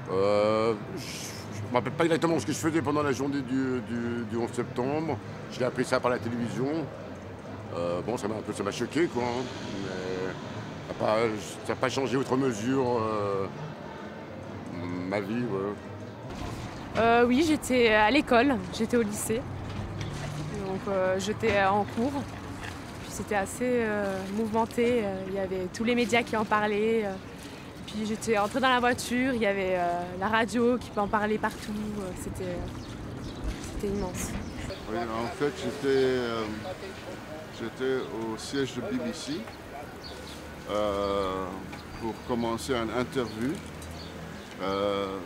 Je ne me rappelle pas exactement ce que je faisais pendant la journée du 11 septembre. J'ai appris ça par la télévision. Bon, ça m'a choqué, quoi, hein, mais ça n'a pas changé outre mesure ma vie. Ouais. Oui, j'étais à l'école, j'étais au lycée. Donc j'étais en cours. Puis c'était assez mouvementé. Il y avait tous les médias qui en parlaient. Puis j'étais entrée dans la voiture, il y avait la radio qui peut en parler partout. C'était immense. Oui, en fait, j'étais au siège de BBC pour commencer une interview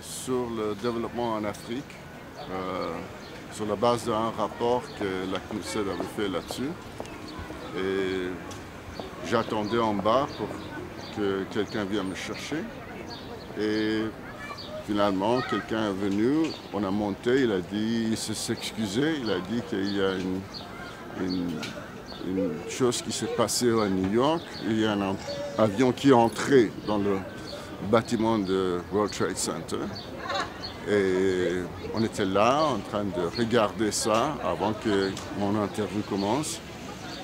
sur le développement en Afrique, sur la base d'un rapport que la CNUSED avait fait là-dessus. Et j'attendais en bas pour que quelqu'un vienne me chercher. Et finalement, quelqu'un est venu, on a monté, il a dit, il s'excusait, il a dit qu'il y a une chose qui s'est passée à New York. Il y a un avion qui est entré dans le bâtiment de World Trade Center. Et on était là en train de regarder ça avant que mon interview commence.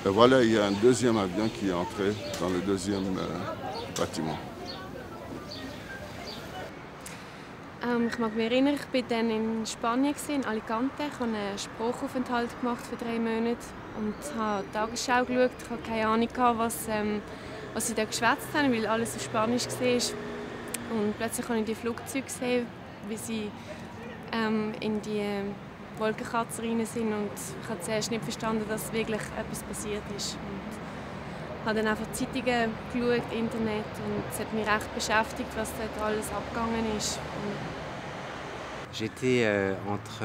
Et voilà, il y a un deuxième avion qui est entré dans le deuxième bâtiment. Ich mag mich erinnern, ich war dann in Spanien, in Alicante. Ich habe einen Sprachaufenthalt gemacht für 3 Monate und habe die Tagesschau geschaut. Ich hatte keine Ahnung, was sie da geschwätzt haben, weil alles auf Spanisch war. Und plötzlich habe ich die Flugzeuge gesehen, wie sie in die Wolkenkratzer rein sind. Und ich habe zuerst nicht verstanden, dass wirklich etwas passiert ist. Ich habe dann einfach Zeitungen geschaut, Internet, und es hat mich recht beschäftigt, was dort alles abgegangen ist. J'étais entre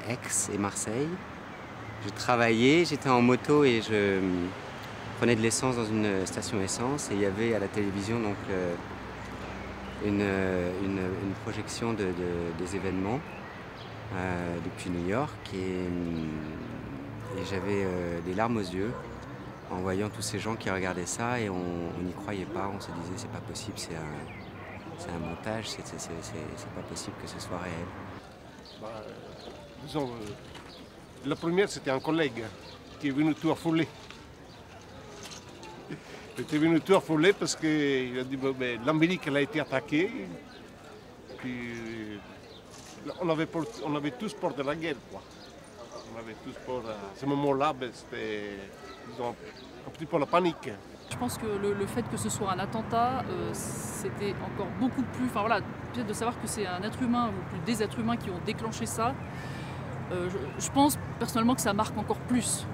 Aix et Marseille. Je travaillais, j'étais en moto et je prenais de l'essence dans une station essence. Et il y avait à la télévision donc, une projection des événements depuis New York. Et j'avais des larmes aux yeux en voyant tous ces gens qui regardaient ça et on n'y croyait pas. On se disait c'est pas possible, c'est un montage, c'est pas possible que ce soit réel. Disons, la première, c'était un collègue qui est venu tout affolé. Il était venu tout affolé parce qu'il a dit ben, l'Amérique elle a été attaquée. Puis, on avait tous peur de la guerre. Quoi. On avait tous peur. À ce moment-là, ben, c'était un petit peu la panique. Je pense que le fait que ce soit un attentat, c'était encore beaucoup plus... Enfin voilà, peut-être de savoir que c'est un être humain ou plus des êtres humains qui ont déclenché ça, je pense personnellement que ça marque encore plus.